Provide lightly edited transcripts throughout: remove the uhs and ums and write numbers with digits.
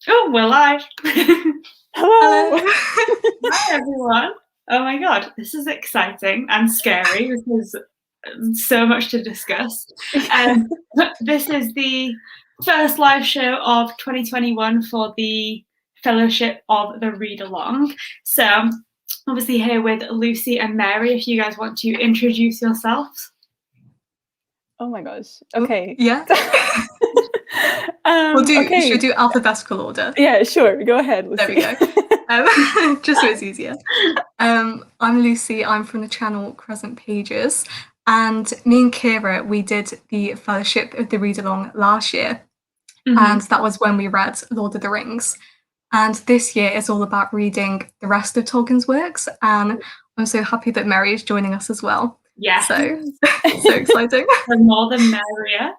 Oh, we're live. Hello. Hi, everyone. Oh my God, this is exciting and scary because so much to discuss. This is the first live show of 2021 for the Fellowship of the Read Along. So, obviously, here with Lucy and Mary, if you guys want to introduce yourselves. Oh my gosh. Okay. Yeah. Should we do alphabetical order? Yeah, sure. Go ahead, Lucy. There we go. Just so it's easier. I'm Lucy. I'm from the channel Crescent Pages. And me and Kira, we did the Fellowship of the Read Along last year. Mm-hmm. And that was when we read Lord of the Rings. And this year is all about reading the rest of Tolkien's works. And I'm so happy that Mary is joining us as well. Yeah. So exciting. The more the merrier.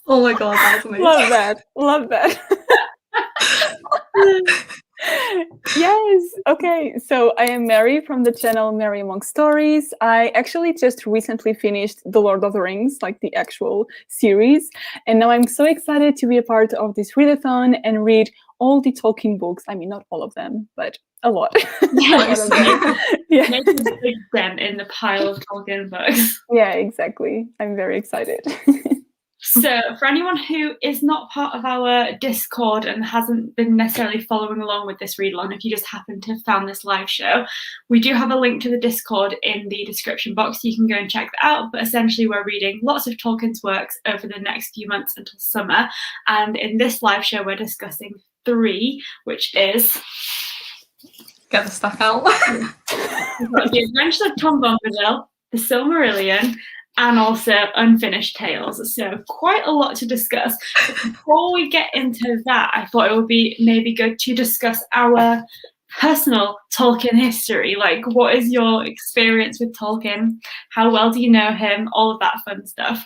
Oh my God, that was amazing. Love that. Yes. Okay. So I am Mary from the channel Mary Among Stories. I actually just recently finished The Lord of the Rings, like the actual series. And now I'm so excited to be a part of this readathon and read all the Tolkien books. I mean, not all of them, but a lot. Yes. Yeah. Make a big dent in the pile of Tolkien books. Yeah, exactly. I'm very excited. So for anyone who is not part of our Discord and hasn't been necessarily following along with this read along, if you just happen to have found this live show, we do have a link to the Discord in the description box. You can go and check that out. But essentially we're reading lots of Tolkien's works over the next few months until summer. And in this live show, we're discussing 3, which is... Get the stuff out. The Adventures of Tom Bombadil, the Silmarillion, and also Unfinished Tales. So quite a lot to discuss. But before we get into that, I thought it would be maybe good to discuss our personal Tolkien history. Like, what is your experience with Tolkien? How well do you know him? All of that fun stuff.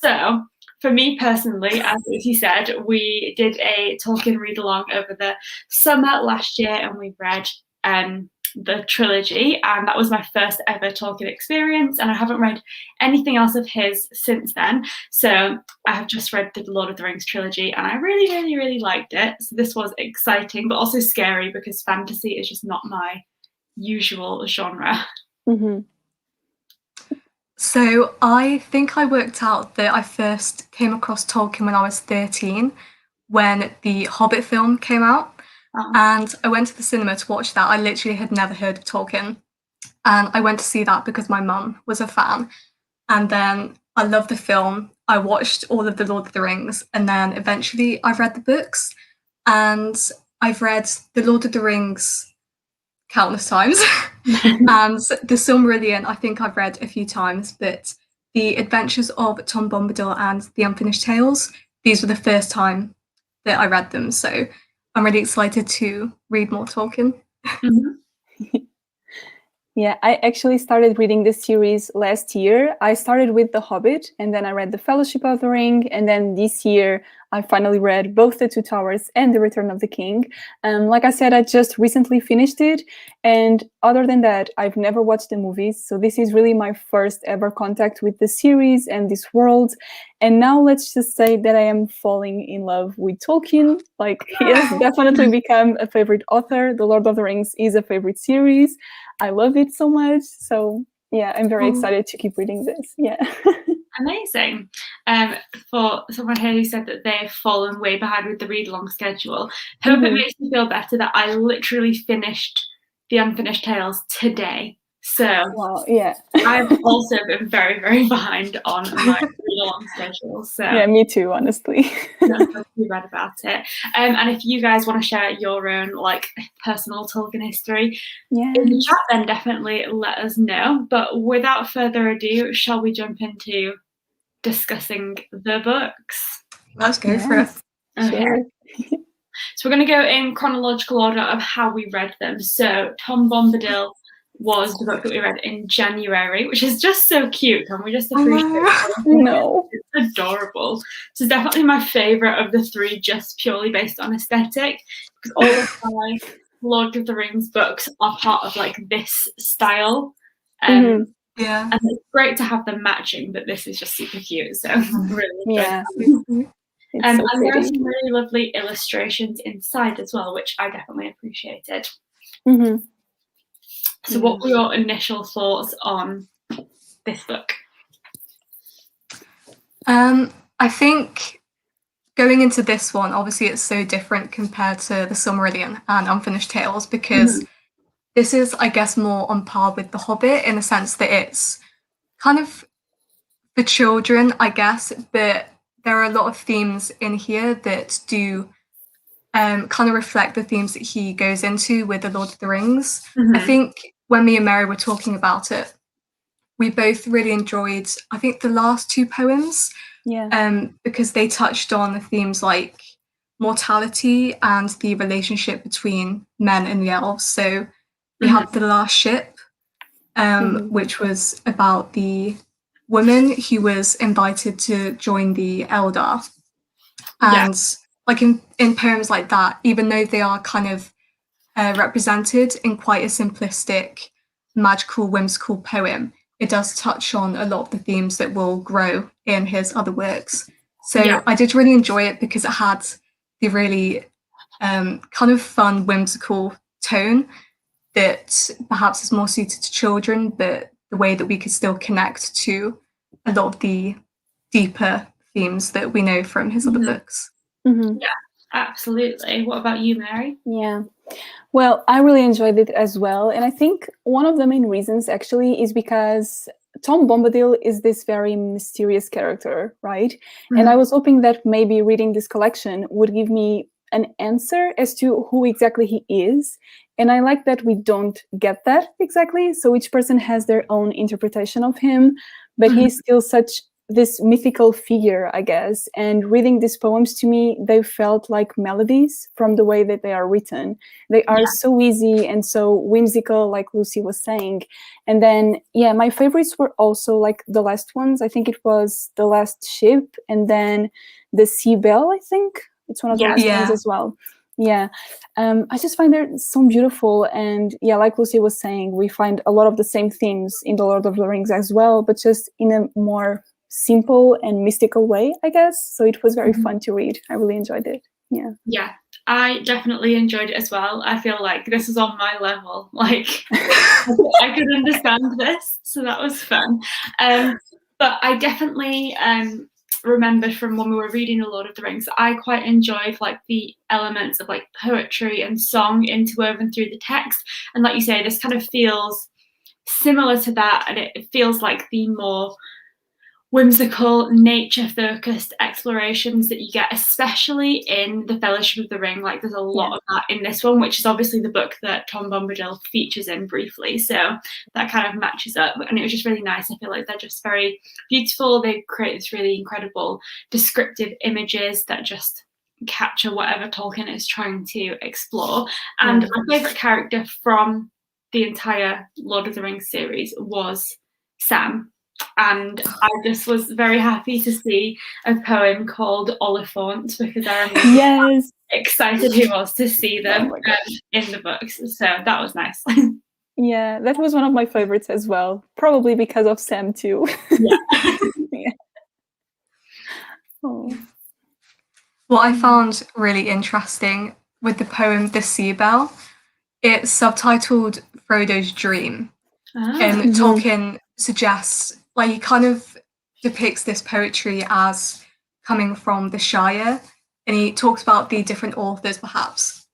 So for me personally, as Lucy said, we did a Tolkien read-along over the summer last year, and we read the trilogy, and that was my first ever Tolkien experience, and I haven't read anything else of his since then. So I have just read the Lord of the Rings trilogy, and I really liked it. So this was exciting, but also scary because fantasy is just not my usual genre. Mm-hmm. So I think I worked out that I first came across Tolkien when I was 13, when the Hobbit film came out. And I went to the cinema to watch that. I literally had never heard of Tolkien. And I went to see that because my mum was a fan. And then I loved the film. I watched all of the Lord of the Rings. And then eventually I read the books. And I've read the Lord of the Rings countless times. And the Silmarillion, I think I've read a few times. But the Adventures of Tom Bombadil and the Unfinished Tales, these were the first time that I read them. So I'm really excited to read more Tolkien. Mm-hmm. Yeah, I actually started reading this series last year. I started with The Hobbit, and then I read The Fellowship of the Ring, and then this year I finally read both The Two Towers and The Return of the King. Like I said, I just recently finished it, and other than that, I've never watched the movies, so this is really my first ever contact with the series and this world. And now let's just say that I am falling in love with Tolkien. Like, he has definitely become a favorite author. The Lord of the Rings is a favorite series. I love it so much. So yeah, I'm very excited to keep reading this. Yeah. Amazing. For someone here who said that they've fallen way behind with the read-along schedule, hope it makes me feel better that I literally finished the Unfinished Tales today. So wow, yeah. I've also been very behind on my read-along schedule. So yeah, me too, honestly. Not too bad about it. And if you guys want to share your own like personal Tolkien history in the chat, then definitely let us know. But without further ado, shall we jump into discussing the books? Let's go for it. Okay. Sure. So we're going to go in chronological order of how we read them. So Tom Bombadil was the book that we read in January, which is just so cute. Can we just appreciate it? No. It's adorable. This is definitely my favourite of the 3, just purely based on aesthetic, because all of my Lord of the Rings books are part of like this style. Yeah. And it's great to have them matching, but this is just super cute. So really yeah. And there are some really lovely illustrations inside as well, which I definitely appreciated. Mm-hmm. So what were your initial thoughts on this book? I think going into this one, obviously it's so different compared to the Silmarillion and Unfinished Tales, because this is, I guess, more on par with The Hobbit in the sense that it's kind of for children, I guess, but there are a lot of themes in here that do kind of reflect the themes that he goes into with The Lord of the Rings. I think when me and Mary were talking about it, we both really enjoyed, I think, the last two poems, because they touched on the themes like mortality and the relationship between men and the elves. So we had The Last Ship, which was about the woman who was invited to join the Eldar. And like in poems like that, even though they are kind of represented in quite a simplistic, magical, whimsical poem, it does touch on a lot of the themes that will grow in his other works. So I did really enjoy it because it had the really kind of fun, whimsical tone that perhaps is more suited to children, but the way that we could still connect to a lot of the deeper themes that we know from his other books. Yeah, absolutely. What about you, Mary? Yeah. Well, I really enjoyed it as well. And I think one of the main reasons actually is because Tom Bombadil is this very mysterious character, right? And I was hoping that maybe reading this collection would give me an answer as to who exactly he is. And I like that we don't get that exactly. So each person has their own interpretation of him, but he's still such this mythical figure, I guess. And reading these poems, to me, they felt like melodies from the way that they are written. They are so easy and so whimsical, like Lucy was saying. And then, my favorites were also like the last ones. I think it was The Last Ship and then The Sea Bell, I think. It's one of the last ones as well. I just find they're so beautiful. And like Lucy was saying, we find a lot of the same themes in The Lord of the Rings as well, but just in a more simple and mystical way, I guess. So it was very fun to read. I really enjoyed it. Yeah, I definitely enjoyed it as well. I feel like this is on my level. Like I could understand this, so that was fun. But I definitely remembered from when we were reading The Lord of the Rings, I quite enjoyed like the elements of like poetry and song interwoven through the text. And like you say, this kind of feels similar to that, and it feels like the more whimsical, nature-focused explorations that you get, especially in The Fellowship of the Ring. Like there's a lot of that in this one, which is obviously the book that Tom Bombadil features in briefly. So that kind of matches up. And it was just really nice. I feel like they're just very beautiful. They create this really incredible descriptive images that just capture whatever Tolkien is trying to explore. And my favourite character from the entire Lord of the Rings series was Sam. And I just was very happy to see a poem called Oliphant, because I remember how excited he was to see them in the books. So that was nice. Yeah, that was one of my favorites as well. Probably because of Sam too. What I found really interesting with the poem The Sea Bell, it's subtitled Frodo's Dream. And Tolkien suggests, like, he kind of depicts this poetry as coming from the Shire, and he talks about the different authors perhaps.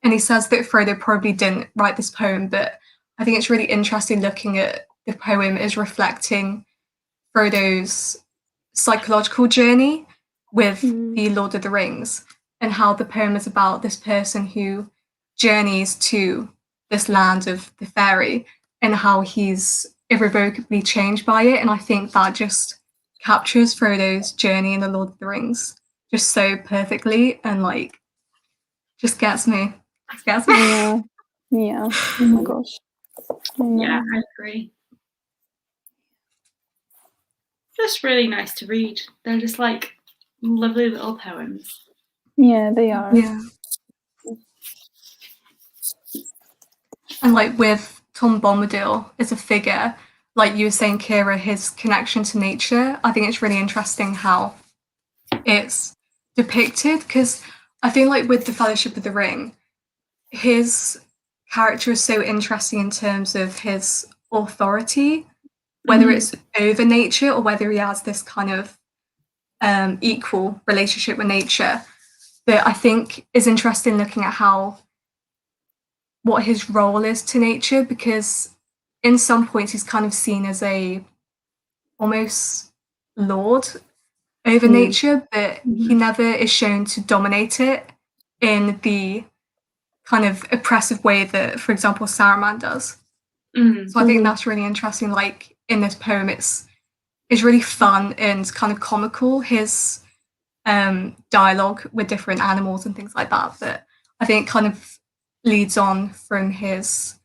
And he says that Frodo probably didn't write this poem, but I think it's really interesting looking at the poem as reflecting Frodo's psychological journey with the Lord of the Rings, and how the poem is about this person who journeys to this land of the fairy and how he's irrevocably changed by it. And I think that just captures Frodo's journey in The Lord of the Rings just so perfectly, and like just gets me. Yeah. Oh my gosh. Yeah, I agree. Just really nice to read. They're just like lovely little poems. Yeah, they are. Yeah. And like with Tom Bombadil as a figure, like you were saying, Kira, his connection to nature, I think it's really interesting how it's depicted, because I feel like with the Fellowship of the Ring, his character is so interesting in terms of his authority, whether it's over nature or whether he has this kind of equal relationship with nature. But I think is interesting looking at what his role is to nature, because in some points he's kind of seen as a almost lord over nature, but he never is shown to dominate it in the kind of oppressive way that, for example, Saruman does. So I think that's really interesting. Like in this poem, it's really fun and kind of comical, his dialogue with different animals and things like that. But I think it kind of leads on from his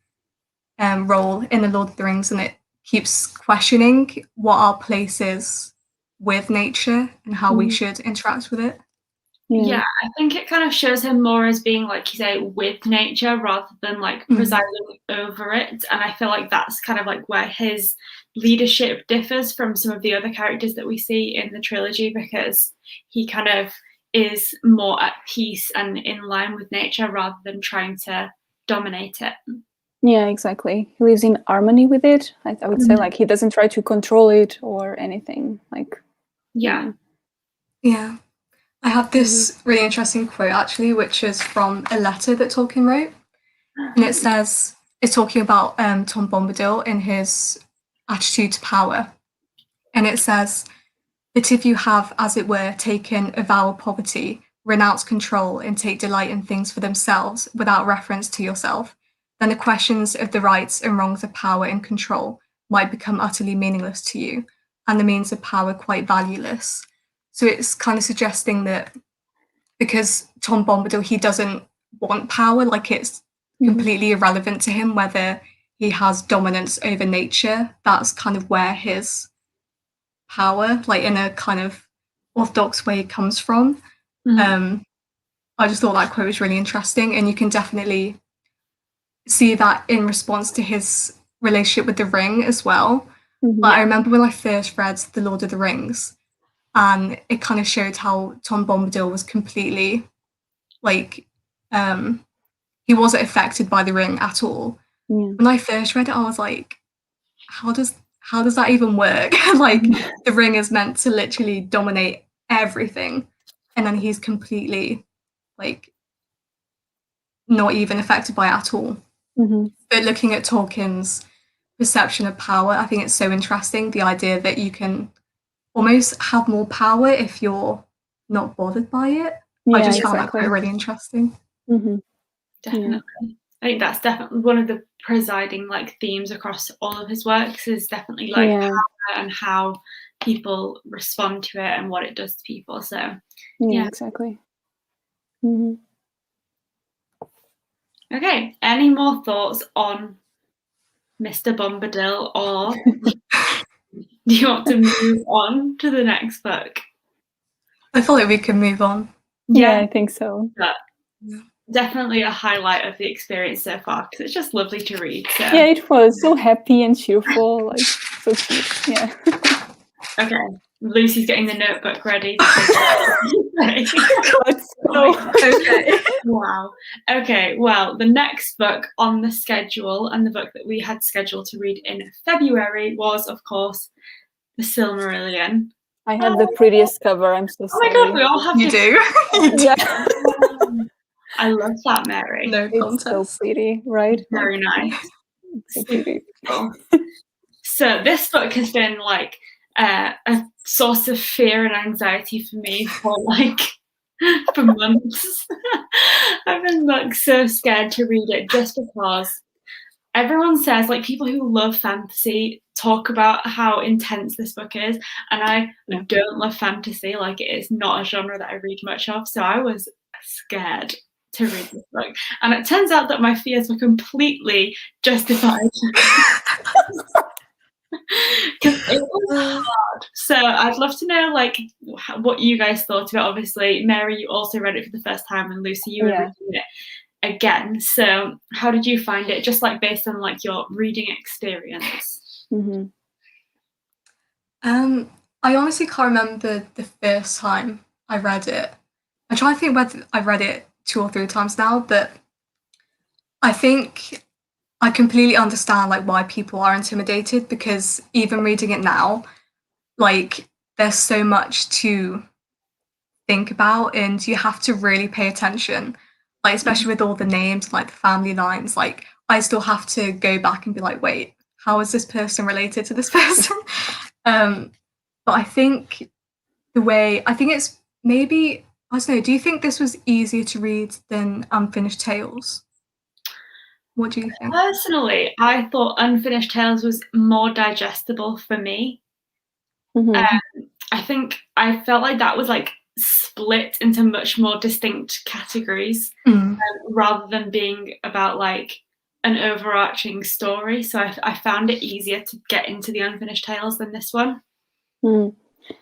role in the Lord of the Rings, and it keeps questioning what our place is with nature and how we should interact with it. Yeah, I think it kind of shows him more as being, like you say, with nature rather than like presiding over it. And I feel like that's kind of like where his leadership differs from some of the other characters that we see in the trilogy, because he kind of is more at peace and in line with nature rather than trying to dominate it. Yeah, exactly. He lives in harmony with it. I would say, like, he doesn't try to control it or anything. Like, yeah. I have this really interesting quote actually, which is from a letter that Tolkien wrote, and it says, it's talking about Tom Bombadil and his attitude to power, and it says that if you have, as it were, taken a vow of poverty, renounce control, and take delight in things for themselves without reference to yourself, then the questions of the rights and wrongs of power and control might become utterly meaningless to you, and the means of power quite valueless. So it's kind of suggesting that because Tom Bombadil, he doesn't want power, like it's completely irrelevant to him whether he has dominance over nature. That's kind of where his power, like in a kind of orthodox way, comes from. I just thought that quote was really interesting, and you can definitely see that in response to his relationship with the ring as well. Like, I remember when I first read The Lord of the Rings, and it kind of showed how Tom Bombadil was completely, like, he wasn't affected by the ring at all. When I first read it, I was like, how does that even work? Like, the ring is meant to literally dominate everything, and then he's completely, like, not even affected by it at all. But looking at Tolkien's perception of power, I think it's so interesting, the idea that you can almost have more power if you're not bothered by it. I just found that quite really interesting. Definitely. I think that's definitely one of the presiding like themes across all of his works, is definitely like power and how people respond to it and what it does to people. So exactly. Okay, any more thoughts on Mr. Bombadil, or do you want to move on to the next book? I feel like we can move on. Yeah, I think so. Definitely a highlight of the experience so far, because it's just lovely to read. So. Yeah, it was so happy and cheerful, like so cute. Yeah. Okay, Lucy's getting the notebook ready. Okay. Wow. Okay, well, the next book on the schedule, and the book that we had scheduled to read in February, was, of course, the Silmarillion. I have the prettiest cover. I'm so sorry. Oh my god, we all have. You do. Yeah. I love that, Mary. No contest. It's so pretty, right? Very nice. So pretty. So this book has been like a source of fear and anxiety for me for months. I've been like so scared to read it, just because everyone says, like, people who love fantasy talk about how intense this book is, and I don't love fantasy. Like, it is not a genre that I read much of, so I was scared to read this book, and it turns out that my fears were completely justified. Because it was hard. So I'd love to know, like, what you guys thought of it. Obviously, Mary, you also read it for the first time, and Lucy, you were reading it again. So how did you find it, just like based on like your reading experience? I honestly can't remember the first time I read it. I try to think whether I've read it 2 or 3 times now, but I think I completely understand like why people are intimidated, because even reading it now, like there's so much to think about and you have to really pay attention, like especially with all the names, like the family lines. Like I still have to go back and be like, wait, how is this person related to this person? But I think it's maybe, I don't know, do you think this was easier to read than Unfinished Tales? What do you think? Personally, I thought Unfinished Tales was more digestible for me. I think I felt like that was like split into much more distinct categories rather than being about like an overarching story. So I found it easier to get into the Unfinished Tales than this one.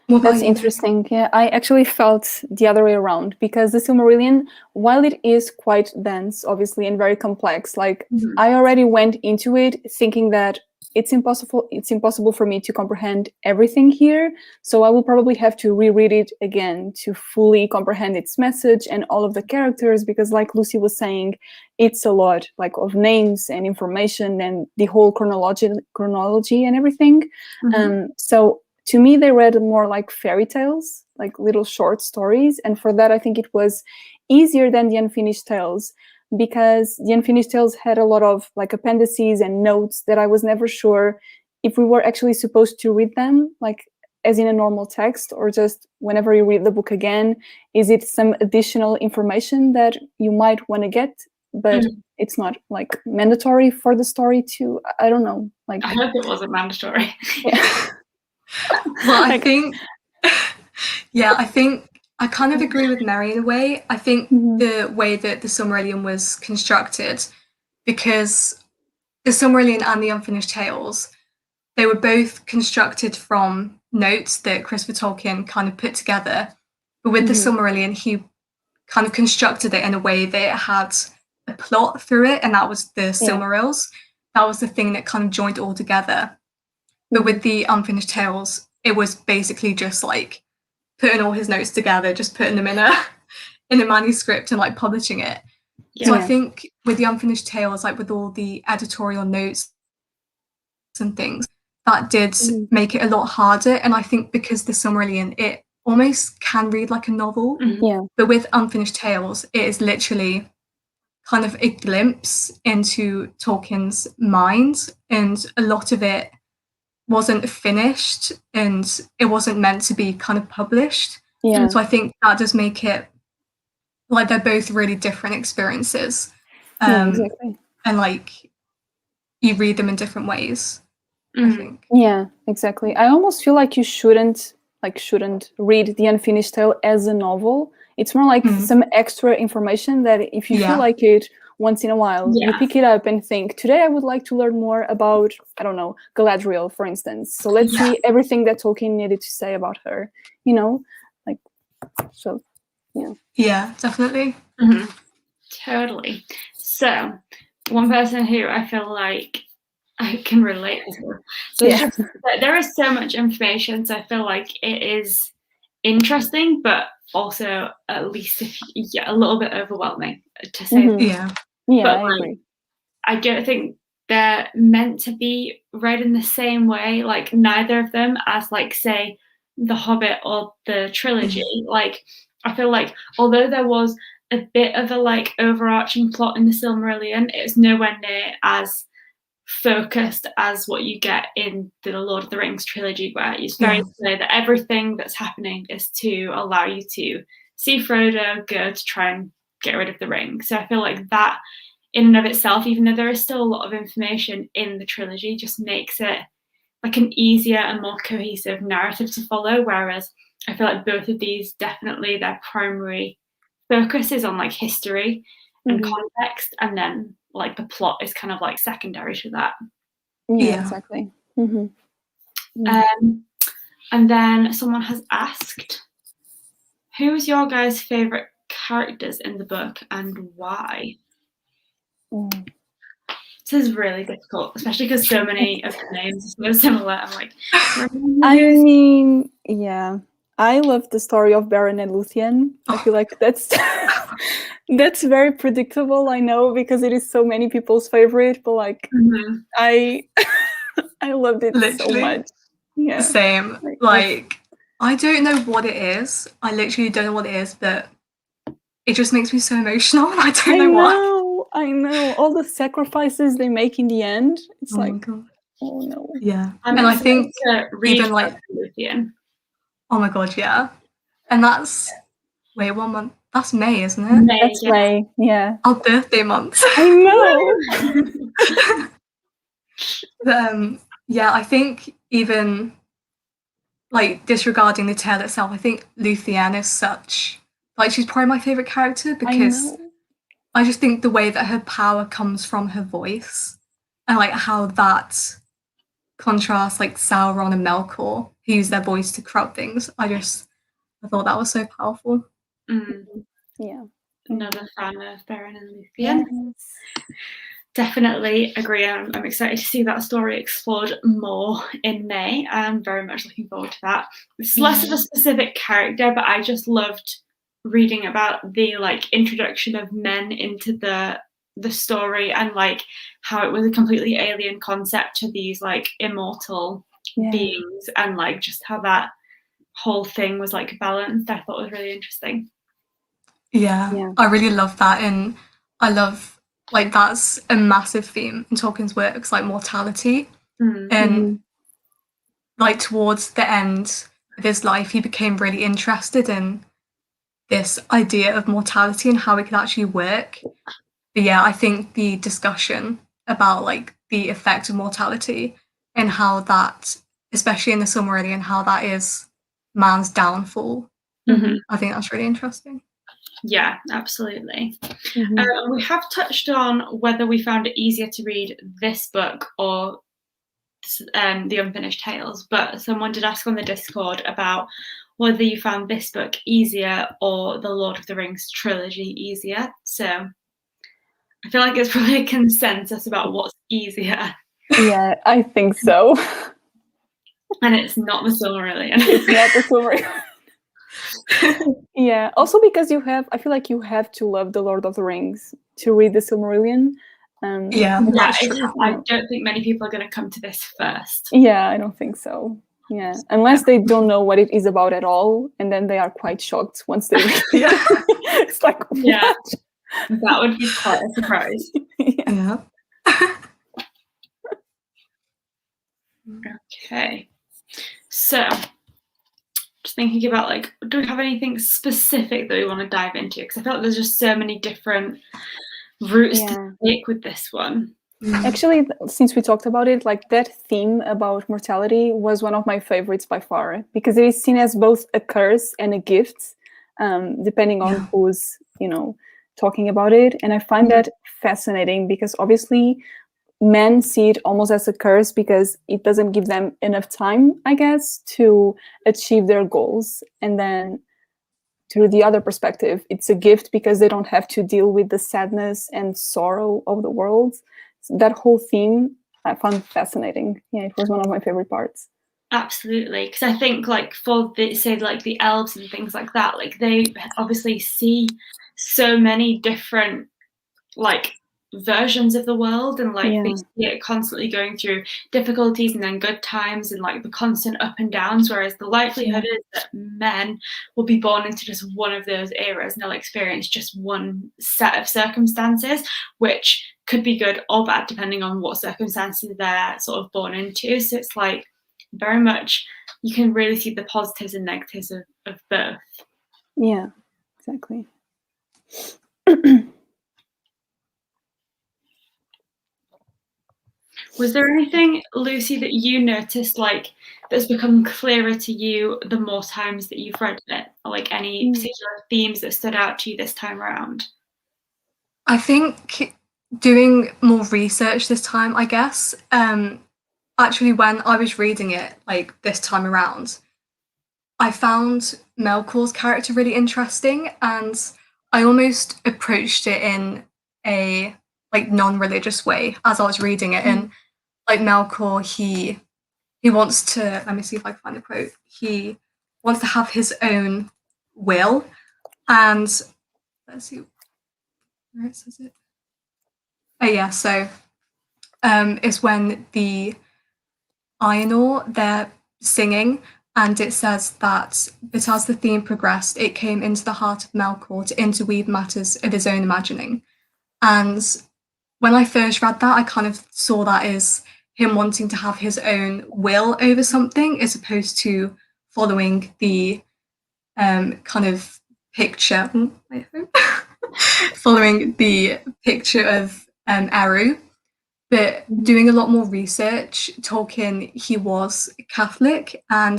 That's interesting. Yeah, I actually felt the other way around, because the Silmarillion, while it is quite dense, obviously, and very complex, like I already went into it thinking that it's impossible for me to comprehend everything here. So I will probably have to reread it again to fully comprehend its message and all of the characters, because like Lucy was saying, it's a lot like of names and information and the whole chronology and everything. So to me, they read more like fairy tales, like little short stories. And for that, I think it was easier than the Unfinished Tales, because the Unfinished Tales had a lot of like appendices and notes that I was never sure if we were actually supposed to read them, like as in a normal text, or just whenever you read the book again, is it some additional information that you might want to get, but it's not like mandatory for the story to, I don't know. Like I hope it wasn't mandatory. Yeah. Well, I think I kind of agree with Mary in a way. I think the way that the Silmarillion was constructed, because the Silmarillion and the Unfinished Tales, they were both constructed from notes that Christopher Tolkien kind of put together. But with the Silmarillion, he kind of constructed it in a way that it had a plot through it, and that was the Silmarils. That was the thing that kind of joined it all together. But with the Unfinished Tales, it was basically just like putting all his notes together, just putting them in a manuscript and like publishing it. So I think with the Unfinished Tales, like with all the editorial notes and things, that did make it a lot harder. And I think because the Silmarillion, it almost can read like a novel. But with Unfinished Tales, it is literally kind of a glimpse into Tolkien's mind, and a lot of it wasn't finished and it wasn't meant to be kind of published. So I think that does make it like they're both really different experiences. Exactly. And like you read them in different ways, I think. Yeah, exactly. I almost feel like you shouldn't read The Unfinished Tale as a novel. It's more like some extra information that if you feel like it once in a while, you pick it up and think, today I would like to learn more about, I don't know, Galadriel, for instance. So let's see everything that Tolkien needed to say about her, you know? Like, so, yeah. Yeah, definitely. Totally. So, one person who I feel like I can relate to. There is so much information, so I feel like it is interesting, but also at least a little bit overwhelming to say. I agree. I don't think they're meant to be read in the same way, like neither of them as like say The Hobbit or the trilogy. Like I feel like although there was a bit of a like overarching plot in the Silmarillion, it's nowhere near as focused as what you get in the Lord of the Rings trilogy, where it's very clear that everything that's happening is to allow you to see Frodo go to try and get rid of the ring. So I feel like that in and of itself, even though there is still a lot of information in the trilogy, just makes it like an easier and more cohesive narrative to follow, whereas I feel like both of these, definitely their primary focus is on like history and context, and then like the plot is kind of like secondary to that. Exactly. And then someone has asked, who's your guys' favorite characters in the book and why? This is really difficult, especially because so many of the names are so similar. I'm like, I mean, yeah, I love the story of Baron and Luthien. I feel like that's that's very predictable, I know, because it is so many people's favorite, but like I I loved it so much. Yeah. Same. Like I don't know what it is. I literally don't know what it is, but it just makes me so emotional. I don't know why. I know. All the sacrifices they make in the end. It's Oh my like, God. oh no. Yeah. And I think even like Luthien. Oh my God, yeah. And that's wait, 1 month. That's May, isn't it? May, That's May, yeah. Our birthday month. I know. But, yeah, I think even like disregarding the tale itself, I think Luthien is such like she's probably my favorite character because I just think the way that her power comes from her voice and like how that contrasts like Sauron and Melkor who use their voice to corrupt things. I thought that was so powerful. Yeah. Another fan of Baron and Luthien. Yes. Definitely agree. I'm excited to see that story explored more in May. I'm very much looking forward to that. It's less of a specific character, but I just loved reading about the like introduction of men into the story and like how it was a completely alien concept to these like immortal beings and like just how that whole thing was like balanced. I thought was really interesting. Yeah, I really love that, and I love like that's a massive theme in Tolkien's works, like mortality. And like towards the end of his life, he became really interested in this idea of mortality and how it could actually work. But yeah, I think the discussion about like the effect of mortality and how that, especially in the Silmarillion, how that is man's downfall. I think that's really interesting. Yeah, absolutely. We have touched on whether we found it easier to read this book or the Unfinished Tales, but someone did ask on the Discord about whether you found this book easier or the Lord of the Rings trilogy easier. So I feel like it's probably a consensus about what's easier. Yeah, I think so. And it's not the Silmarillion. It's not the Silmarillion. Yeah, also because I feel like you have to love the Lord of the Rings to read the Silmarillion. I don't think many people are going to come to this first. Yeah, I don't think so. Yeah, unless they don't know what it is about at all, and then they are quite shocked once they read it. It's like, yeah, that would be quite a surprise. Yeah. Okay, so just thinking about like, do we have anything specific that we want to dive into? Because I feel like there's just so many different routes to take with this one. Actually, since we talked about it, like that theme about mortality was one of my favorites by far, because it is seen as both a curse and a gift, depending on who's, talking about it. And I find that fascinating because obviously men see it almost as a curse because it doesn't give them enough time, I guess, to achieve their goals. And then through the other perspective, it's a gift because they don't have to deal with the sadness and sorrow of the world. So that whole theme I found fascinating. Yeah, it was one of my favorite parts. Absolutely, because I think like for the elves and things like that, like they obviously see so many different like versions of the world, and like they see it constantly going through difficulties and then good times and like the constant up and downs, whereas the likelihood is that men will be born into just one of those eras and they'll experience just one set of circumstances, which could be good or bad depending on what circumstances they're sort of born into. So it's like very much you can really see the positives and negatives of both. Yeah, exactly. Was there anything, Lucy, that you noticed like that's become clearer to you the more times that you've read it, or like any particular themes that stood out to you this time around? I think doing more research this time, I guess. Actually, when I was reading it like this time around, I found Melkor's character really interesting, and I almost approached it in a like non-religious way as I was reading it. And like Melkor, he wants to, let me see if I can find the quote. He wants to have his own will, and let's see where it says it. Oh yeah, so it's when the Ainur, they're singing, and it says that, but as the theme progressed, it came into the heart of Melkor to interweave matters of his own imagining. And when I first read that, I kind of saw that as him wanting to have his own will over something, as opposed to following the kind of picture, following the picture of Eru. But doing a lot more research, Tolkien, he was Catholic, and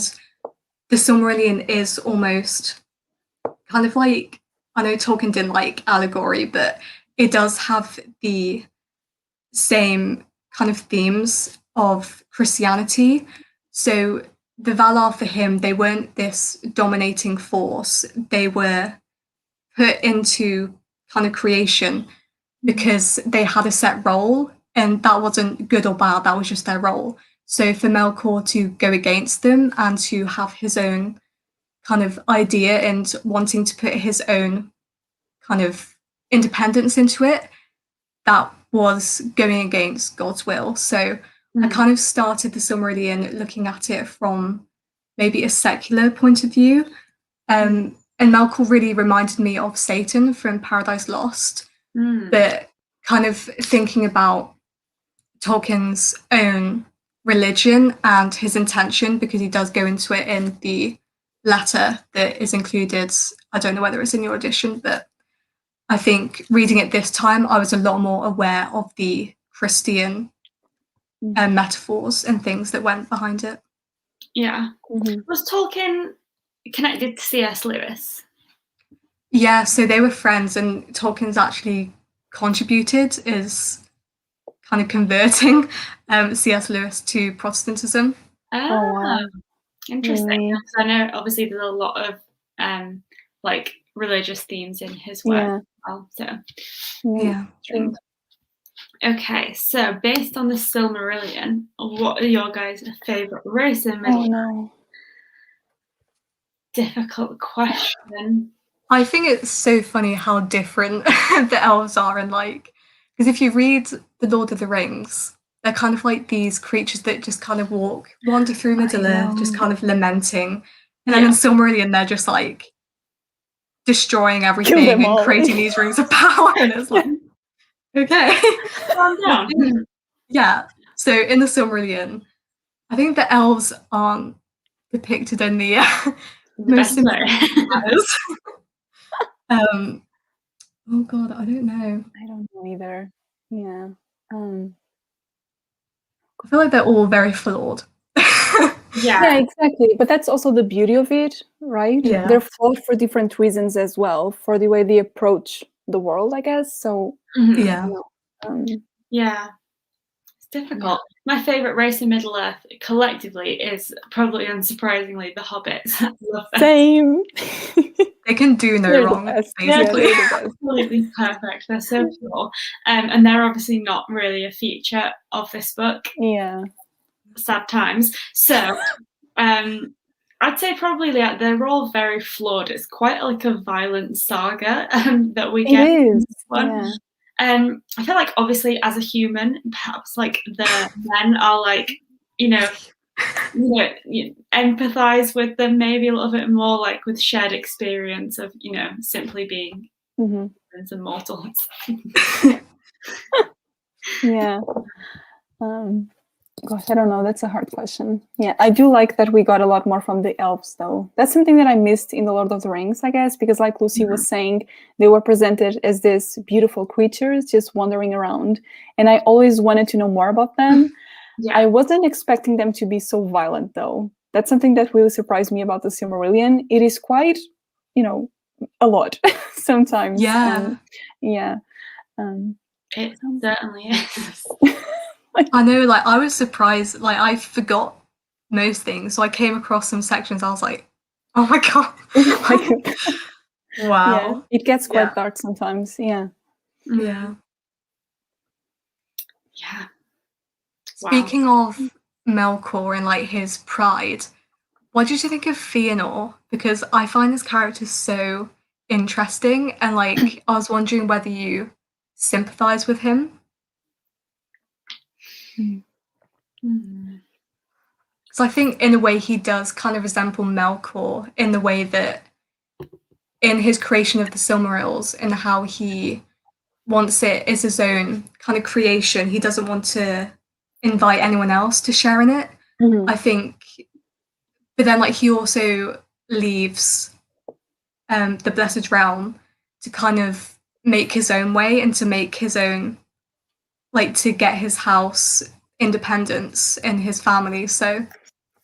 the Silmarillion is almost kind of like, I know Tolkien didn't like allegory, but it does have the same kind of themes of Christianity. So the Valar, for him, they weren't this dominating force. They were put into kind of creation because they had a set role, and that wasn't good or bad, that was just their role. So for Melkor to go against them and to have his own kind of idea and wanting to put his own kind of independence into it, that was going against God's will. So I kind of started the Silmarillion looking at it from maybe a secular point of view. And Melkor really reminded me of Satan from Paradise Lost, but kind of thinking about Tolkien's own religion and his intention, because he does go into it in the letter that is included. I don't know whether it's in your edition, but I think reading it this time, I was a lot more aware of the Christian metaphors and things that went behind it. Yeah. Was Tolkien connected to C.S. Lewis? Yeah, so they were friends, and Tolkien's actually contributed is kind of converting C.S. Lewis to Protestantism. Oh, wow. Interesting. I know obviously there's a lot of like religious themes in his work. So yeah. Okay, so based on the Silmarillion, what are your guys' favourite race in Middle-earth? Oh no. Difficult question. I think it's so funny how different the elves are, and like, because if you read The Lord of the Rings, they're kind of like these creatures that just kind of wander through Middle-earth, just kind of lamenting. And then in Silmarillion, they're just like destroying everything and creating these rings of power. And it's like, okay. Calm down. Yeah. So in the Silmarillion, I think the elves aren't depicted in the most manners. Oh God, I don't know. I don't know either. Yeah. I feel like they're all very flawed. Yeah, exactly. But that's also the beauty of it, right? Yeah. They're flawed for different reasons as well, for the way they approach the world, I guess. So yeah. Yeah. It's difficult. My favourite race in Middle-earth collectively is probably unsurprisingly the Hobbits. Same. They can do no wrong, basically. They're absolutely perfect. They're so cool. And they're obviously not really a feature of this book. Yeah. Sad times. So I'd say probably they're all very flawed. It's quite like a violent saga that we get. It is. In this one. I feel like obviously as a human, perhaps like the men are like, empathize with them maybe a little bit more, like with shared experience of, simply being humans and mortals. Yeah. Gosh, I don't know. That's a hard question. Yeah, I do like that we got a lot more from the elves, though. That's something that I missed in The Lord of the Rings, I guess, because like Lucy was saying, they were presented as these beautiful creatures just wandering around. And I always wanted to know more about them. I wasn't expecting them to be so violent, though. That's something that really surprised me about the Silmarillion. It is quite, a lot sometimes. Yeah. It certainly is. I know, like, I was surprised, like, I forgot most things, so I came across some sections, I was like, oh my God. Wow. Yeah, it gets quite dark sometimes, yeah. Yeah. Yeah. Speaking of Melkor and, like, his pride, What did you think of Fëanor? Because I find this character so interesting, and like I was wondering whether you sympathize with him. So I think in a way he does kind of resemble Melkor in the way that in his creation of the Silmarils and how he wants it as his own kind of creation. He doesn't want to invite anyone else to share in it. I think, but then like he also leaves the Blessed Realm to kind of make his own way and to make his own, like to get his house independence and his family. So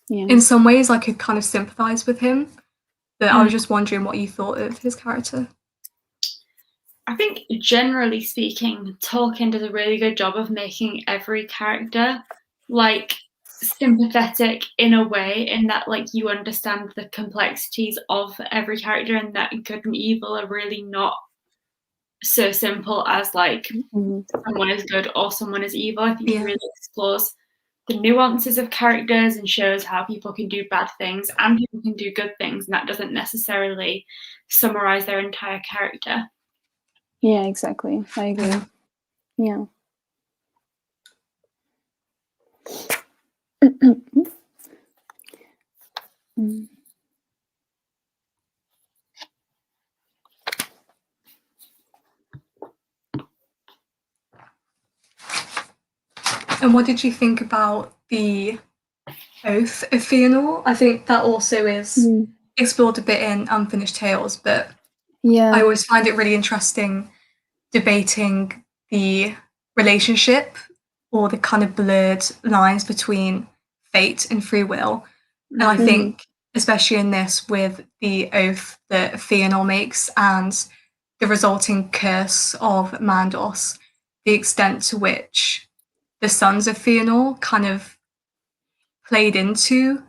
in some ways I could kind of sympathize with him, but I was just wondering what you thought of his character. I think generally speaking, Tolkien does a really good job of making every character like sympathetic in a way, in that like you understand the complexities of every character, and that good and evil are really not so simple as like someone is good or someone is evil. I think he really explores the nuances of characters and shows how people can do bad things and people can do good things, and that doesn't necessarily summarize their entire character. Yeah, exactly. I agree. Yeah. And what did you think about the oath of Fëanor? I think that also is explored a bit in Unfinished Tales, but I always find it really interesting debating the relationship or the kind of blurred lines between fate and free will. And I think, especially in this, with the oath that Fëanor makes and the resulting curse of Mandos, the extent to which the sons of Fëanor kind of played into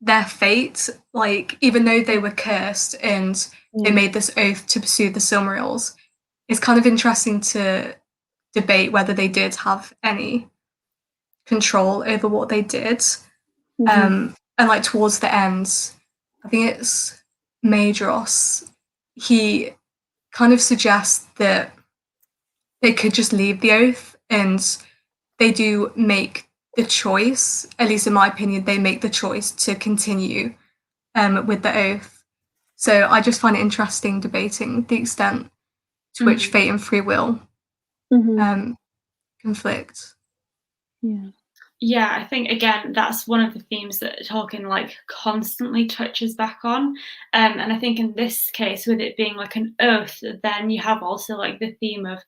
their fate, like even though they were cursed and they made this oath to pursue the Silmarils, it's kind of interesting to debate whether they did have any control over what they did. And like towards the end, I think it's Maedhros, he kind of suggests that they could just leave the oath, and they do make the choice, at least in my opinion, they make the choice to continue with the oath. So I just find it interesting debating the extent to which fate and free will conflict. Yeah, I think again that's one of the themes that Tolkien like constantly touches back on, and I think in this case, with it being like an oath, then you have also like the theme of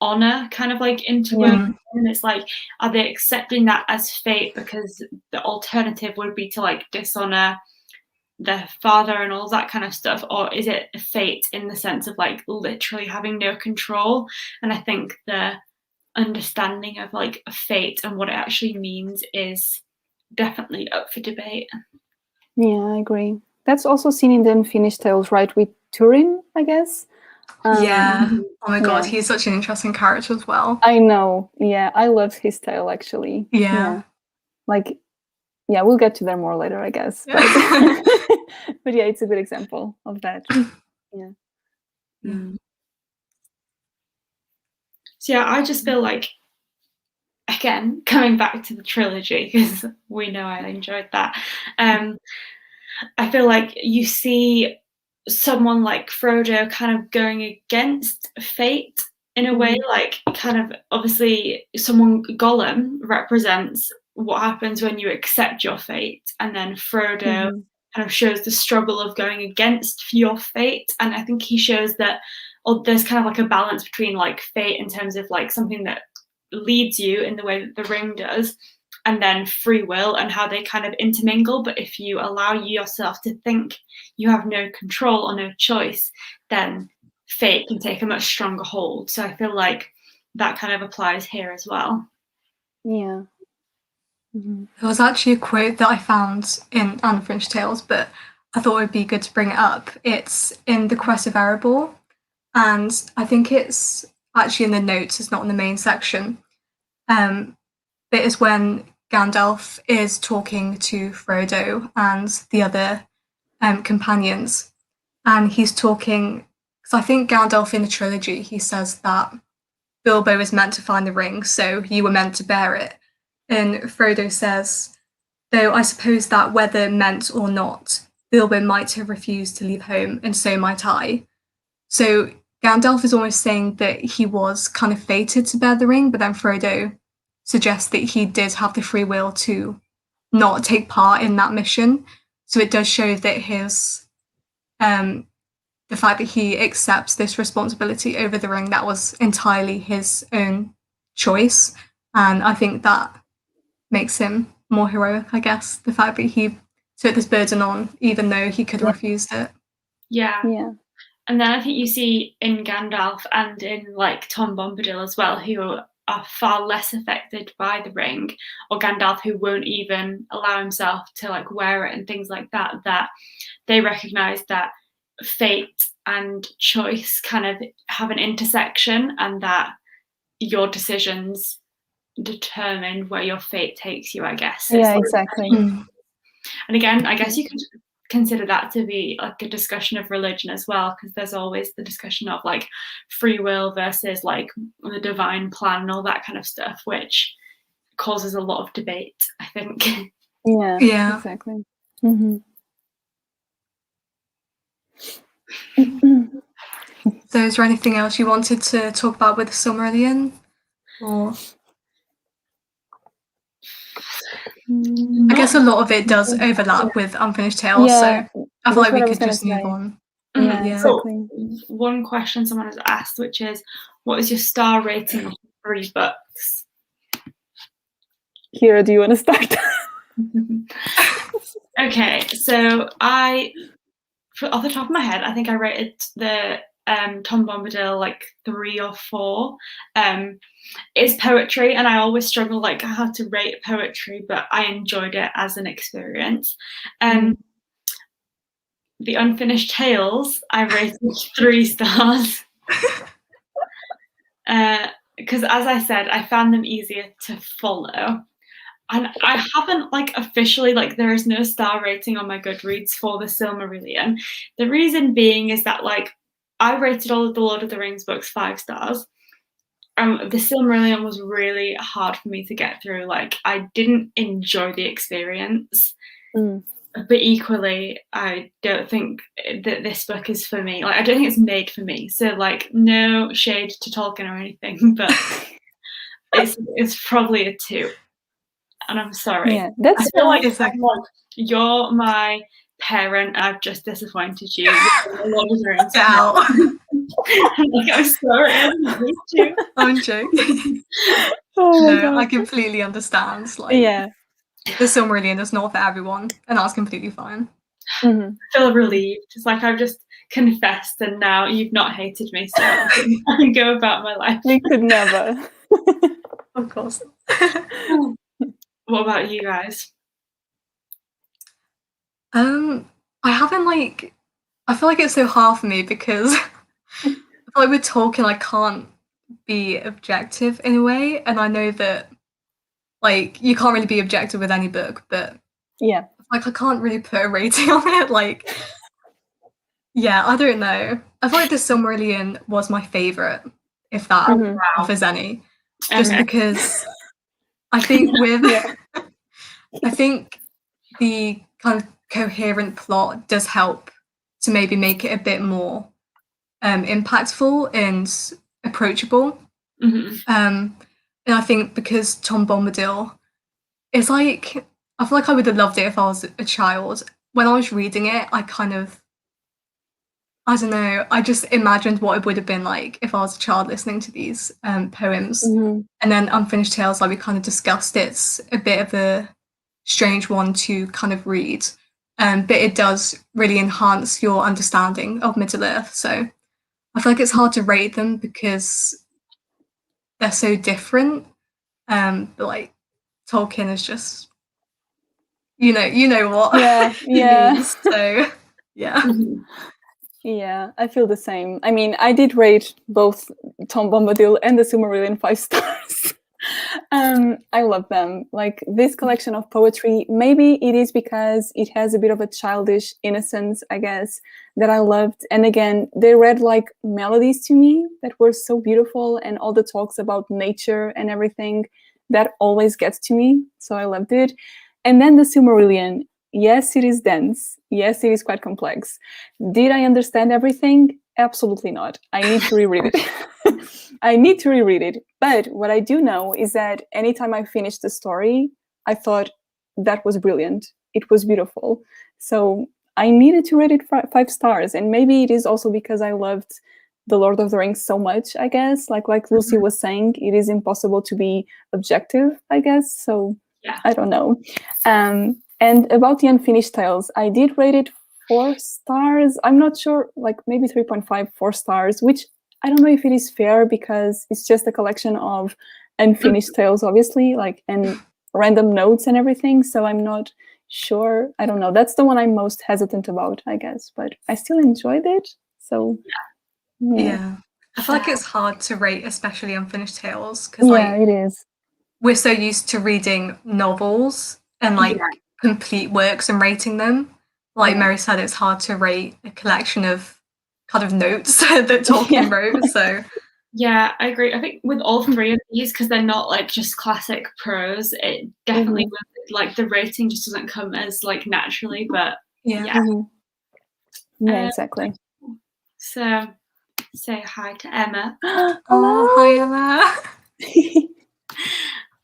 honor kind of like interwoven, and it's like, are they accepting that as fate because the alternative would be to like dishonor their father and all that kind of stuff, or is it fate in the sense of like literally having no control? And I think the understanding of like fate and what it actually means is definitely up for debate. Yeah, I agree. That's also seen in the Unfinished Tales, right, with Turin, I guess. Oh my god, he's such an interesting character as well. I know. Yeah, I love his style actually. Like, yeah, we'll get to that more later, I guess. But yeah, it's a good example of that. So yeah, I just feel like, again, coming back to the trilogy, because we know I enjoyed that, I feel like you see someone like Frodo kind of going against fate in a way, like kind of obviously Gollum represents what happens when you accept your fate, and then Frodo kind of shows the struggle of going against your fate. And I think he shows that there's kind of like a balance between like fate in terms of like something that leads you in the way that the ring does, and then free will and how they kind of intermingle. But if you allow yourself to think you have no control or no choice, then fate can take a much stronger hold. So I feel like that kind of applies here as well. Yeah. There was actually a quote that I found in Unfinished Tales, but I thought it would be good to bring it up. It's in The Quest of Erebor, and I think it's actually in the notes, it's not in the main section. But it's when Gandalf is talking to Frodo and the other companions, and he's talking, because I think Gandalf in the trilogy, he says that Bilbo is meant to find the ring, so you were meant to bear it. And Frodo says, though I suppose that whether meant or not, Bilbo might have refused to leave home, and so might I. So Gandalf is almost saying that he was kind of fated to bear the ring, but then Frodo suggests that he did have the free will to not take part in that mission. So it does show that his the fact that he accepts this responsibility over the ring, that was entirely his own choice. And I think that makes him more heroic, I guess. The fact that he took this burden on, even though he could have refused it. Yeah. Yeah. And then I think you see in Gandalf and in like Tom Bombadil as well, who are far less affected by the ring, or Gandalf who won't even allow himself to like wear it and things like that, that they recognize that fate and choice kind of have an intersection, and that your decisions determine where your fate takes you, I guess. Yeah, exactly. And again, I guess you could consider that to be like a discussion of religion as well, because there's always the discussion of like free will versus like the divine plan and all that kind of stuff, which causes a lot of debate, I think. Yeah, exactly. So is there anything else you wanted to talk about with Silmarillion? Or I guess a lot of it does overlap with Unfinished Tales, so I feel like we could just move on. Yeah, exactly. One question someone has asked, which is, what is your star rating of the 3 books? Kira, do you want to start? Okay, so off the top of my head, I think I rated the Tom Bombadil like 3 or 4. It's poetry, and I always struggle like how to rate poetry, but I enjoyed it as an experience. The Unfinished Tales, I rated 3 stars. Because as I said, I found them easier to follow. And I haven't like officially, like there is no star rating on my Goodreads for the Silmarillion. The reason being is that like I rated all of the Lord of the Rings books 5 stars. The Silmarillion was really hard for me to get through. Like I didn't enjoy the experience. But equally, I don't think that this book is for me. Like I don't think it's made for me. So like no shade to Tolkien or anything, but it's probably a 2. And I'm sorry. Yeah, that's I feel like you're my parent. I've just disappointed you. I'm sorry. I'm joking. No, I completely understand. Like, the Silmarillion is not for everyone, and that's completely fine. I feel relieved. It's like I've just confessed, and now you've not hated me, so I can go about my life. We could never. Of course. What about you guys? I haven't like. I feel like it's so hard for me because I feel like with Tolkien, I can't be objective in a way, and I know that like you can't really be objective with any book, but like I can't really put a rating on it. Like, yeah, I don't know. I feel like the Silmarillion was my favorite, if that offers any, just because I think I think the kind of coherent plot does help to maybe make it a bit more impactful and approachable. And I think because Tom Bombadil is like, I feel like I would have loved it if I was a child. When I was reading it, I kind of, I don't know, I just imagined what it would have been like if I was a child listening to these poems. And then Unfinished Tales, like we kind of discussed, it's a bit of a strange one to kind of read. But it does really enhance your understanding of Middle-earth. So I feel like it's hard to rate them because they're so different. But like Tolkien is just, you know what he means. So yeah, I feel the same. I mean, I did rate both Tom Bombadil and the Silmarillion 5 stars. I love them. Like this collection of poetry, maybe it is because it has a bit of a childish innocence, I guess, that I loved. And again, they read like melodies to me that were so beautiful, and all the talks about nature and everything, that always gets to me. So I loved it. And then the Silmarillion. Yes, it is dense. Yes, it is quite complex. Did I understand everything? Absolutely not. I need to reread it. I need to reread it. But what I do know is that anytime I finished the story, I thought that was brilliant. It was beautiful. So I needed to rate it 5 stars. And maybe it is also because I loved The Lord of the Rings so much, I guess. Like Lucy was saying, it is impossible to be objective, I guess. So Yeah. I don't know. And about the Unfinished Tales, I did rate it 4 stars. I'm not sure, like maybe 3.5, 4 stars, which I don't know if it is fair because it's just a collection of unfinished tales, obviously, like, and random notes and everything. So I'm not sure. I don't know. That's the one I'm most hesitant about, I guess, but I still enjoyed it. So Yeah. I feel like it's hard to rate, especially Unfinished Tales, because yeah, like it is. we're so used to reading novels and like complete works and rating them. Like Mary said, it's hard to rate a collection of kind of notes that Tolkien wrote. So yeah, I agree. I think with all 3 of these, because they're not like just classic prose, it definitely like the rating just doesn't come as like naturally. But yeah, exactly. So say hi to Emma. Oh, hi Emma.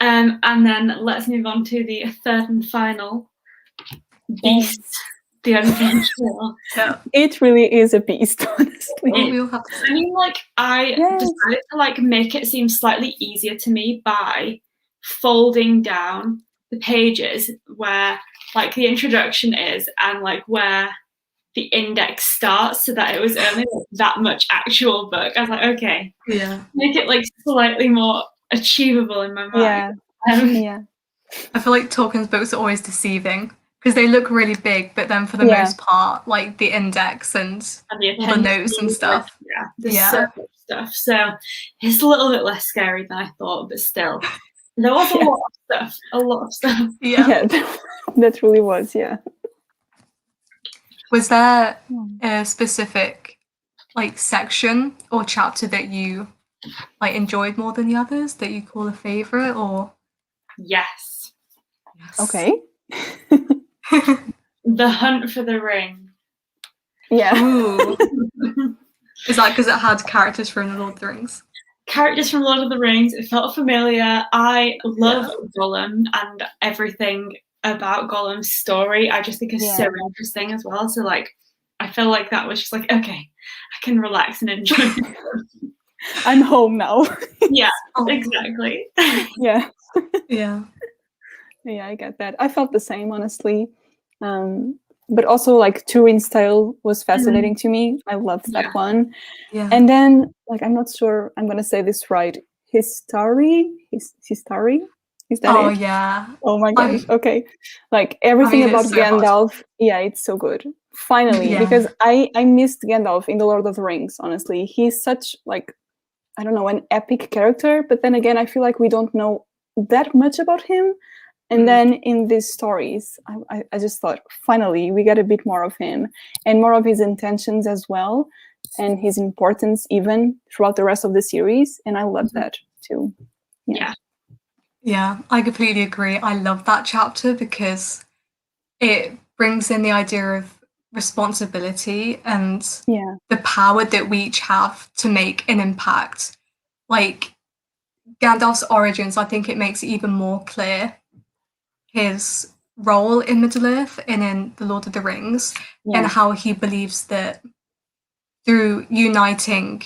And then let's move on to the third and final beast, the Unfinished Tale. Yeah. It really is a beast, honestly. I mean, like, I decided to like make it seem slightly easier to me by folding down the pages where like the introduction is and like where the index starts, so that it was only like, that much actual book. I was like, okay, make it like slightly more achievable in my mind. I feel like Tolkien's books are always deceiving because they look really big, but then for the most part, like the index and the all the notes and stuff. There's so much stuff. So it's a little bit less scary than I thought, but still, there was a lot of stuff. Yeah, that really was. Yeah. Was there a specific like section or chapter that you like enjoyed more than the others that you call a favorite, or? Yes. Okay. The Hunt for the Ring. Yeah. Ooh. Is that because it had characters from the Lord of the Rings? Characters from Lord of the Rings. It felt familiar. I love Gollum and everything about Gollum's story. I just think it's so interesting as well. So like, I feel like that was just like, okay, I can relax and enjoy it. I'm home now. Yeah, exactly. Yeah. Yeah. Yeah, I get that. I felt the same, honestly. But also, like, Turin's Tale was fascinating to me. I loved that one. Yeah. And then, like, I'm not sure I'm going to say this right. Histari? Is that it? Oh, yeah. Oh, my gosh. Okay. Like, everything about so Gandalf. Hard. Yeah, it's so good. Finally, because I missed Gandalf in The Lord of the Rings, honestly. He's such, like, I don't know, an epic character. But then again, I feel like we don't know that much about him. And then in these stories, I just thought, finally, we get a bit more of him and more of his intentions as well, and his importance even throughout the rest of the series. And I love that too. Yeah, I completely agree. I love that chapter because it brings in the idea of responsibility and the power that we each have to make an impact. Like Gandalf's origins, I think it makes it even more clear his role in Middle-earth and in The Lord of the Rings, and how he believes that through uniting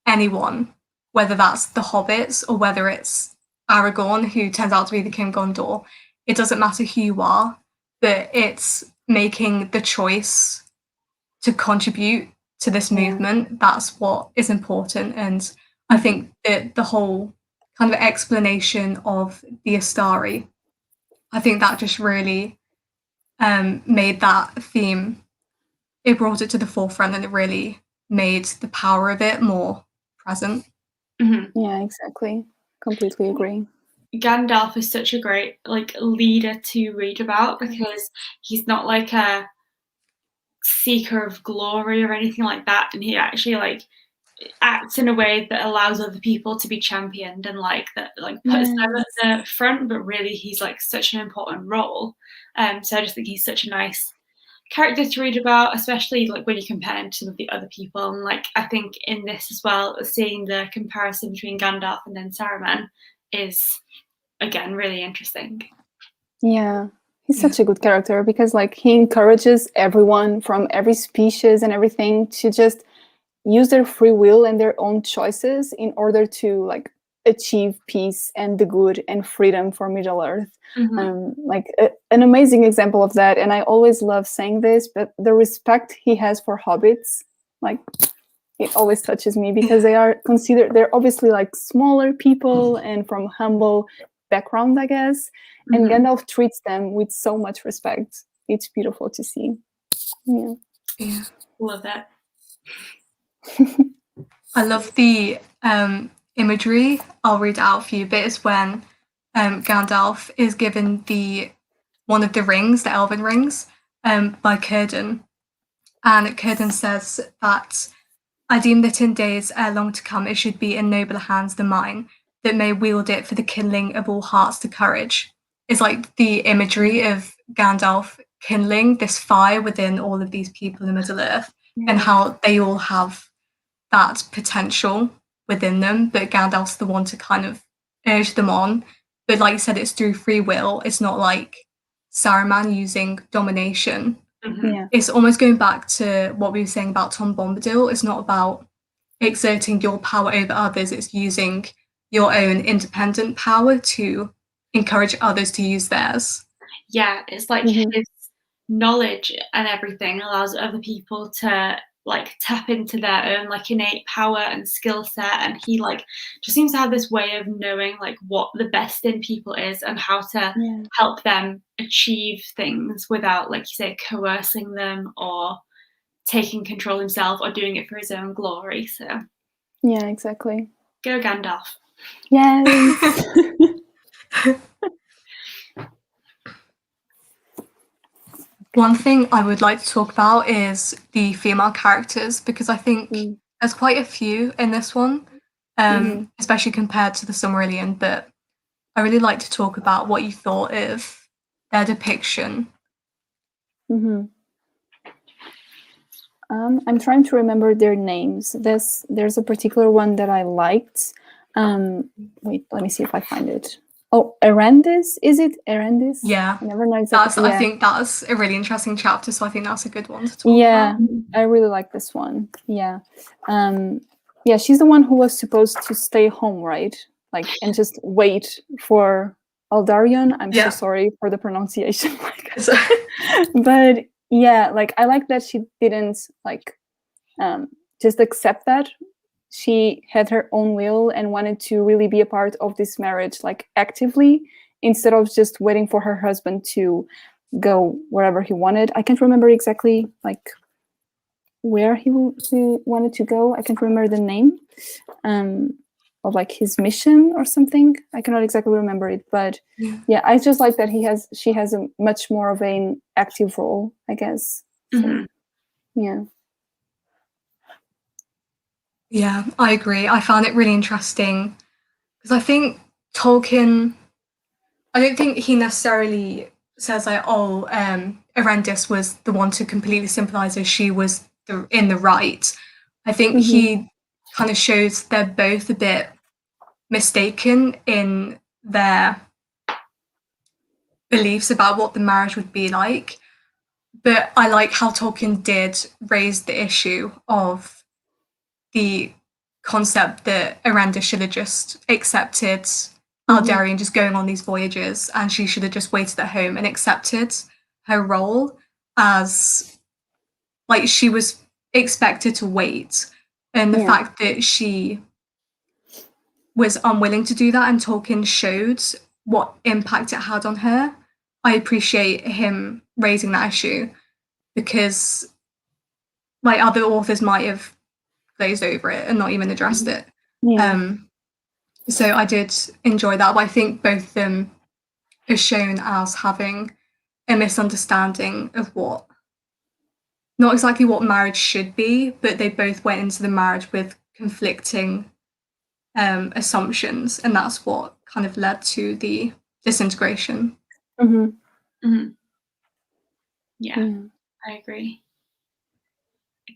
anyone, whether that's the hobbits or whether it's Aragorn, who turns out to be the King Gondor, it doesn't matter who you are, but it's making the choice to contribute to this movement. That's what is important. And I think that the whole kind of explanation of the Astari, I think that just really made that theme, it brought it to the forefront, and it really made the power of it more present. Yeah, exactly. Completely agree. Gandalf is such a great like leader to read about, because he's not like a seeker of glory or anything like that, and he actually like acts in a way that allows other people to be championed, and like that like puts them at the front, but really he's like such an important role. So I just think he's such a nice character to read about, especially like when you compare him to some of the other people. And like I think in this as well, seeing the comparison between Gandalf and then Saruman is again really interesting. Yeah, he's such a good character, because like he encourages everyone from every species and everything to just use their free will and their own choices in order to like achieve peace and the good and freedom for Middle Earth. Like an amazing example of that, and I always love saying this, but the respect he has for hobbits, like it always touches me, because they're obviously like smaller people and from humble background, I guess, and Gandalf treats them with so much respect. It's beautiful to see. Yeah, love that. I love the imagery. I'll read it out for you, but it's when Gandalf is given one of the rings, the elven rings, by Círdan. And Círdan says that, I deem that in days ere long to come it should be in nobler hands than mine, that may wield it for the kindling of all hearts to courage. It's like the imagery of Gandalf kindling this fire within all of these people in Middle Earth, and how they all have that potential within them, but Gandalf's the one to kind of urge them on. But like you said, it's through free will. It's not like Saruman using domination. It's almost going back to what we were saying about Tom Bombadil. It's not about exerting your power over others. It's using your own independent power to encourage others to use theirs. Yeah, it's like his knowledge and everything allows other people to like tap into their own like innate power and skill set, and he like just seems to have this way of knowing like what the best in people is and how to help them achieve things without, like you say, coercing them or taking control himself or doing it for his own glory. So yeah, exactly. Go Gandalf. Yes. One thing I would like to talk about is the female characters, because I think there's quite a few in this one, especially compared to the Silmarillion, but I really like to talk about what you thought of their depiction. I'm trying to remember their names. There's a particular one that I liked. Wait, let me see if I find it. Oh, Erendis, is it? Erendis? Yeah. I never know exactly. I think that's a really interesting chapter, so I think that's a good one to talk about. Yeah, I really like this one. Yeah. Yeah, she's the one who was supposed to stay home, right? Like, and just wait for Aldarion. I'm so sorry for the pronunciation. But yeah, like I like that she didn't like just accept that. She had her own will and wanted to really be a part of this marriage, like actively, instead of just waiting for her husband to go wherever he wanted. I can't remember exactly like where he wanted to go. I can't remember the name of like his mission or something. I cannot exactly remember it, but yeah, I just like that she has a much more of an active role, I guess. So, yeah. Yeah, I agree. I found it really interesting because I think Tolkien, I don't think he necessarily says like, oh, Erendis was the one to completely sympathize as she was in the right. I think he kind of shows they're both a bit mistaken in their beliefs about what the marriage would be like. But I like how Tolkien did raise the issue of the concept that Erendis should have just accepted Aldarion just going on these voyages, and she should have just waited at home and accepted her role as like she was expected to wait. And the fact that she was unwilling to do that and Tolkien showed what impact it had on her, I appreciate him raising that issue, because like other authors might have glazed over it and not even addressed it. So I did enjoy that, but I think both of them are shown as having a misunderstanding of not exactly what marriage should be, but they both went into the marriage with conflicting assumptions, and that's what kind of led to the disintegration. Yeah, I agree.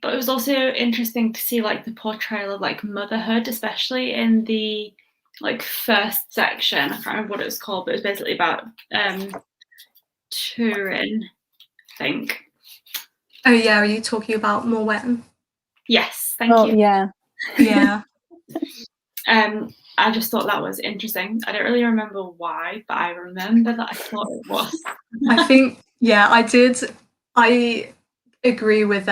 But it was also interesting to see like the portrayal of like motherhood, especially in the like first section. I can't remember what it was called, but it was basically about Turin, I think. Oh yeah, are you talking about Morwen? Yes, thank you. Yeah. I just thought that was interesting. I don't really remember why, but I remember that I thought it was. I think, yeah, I did. I agree with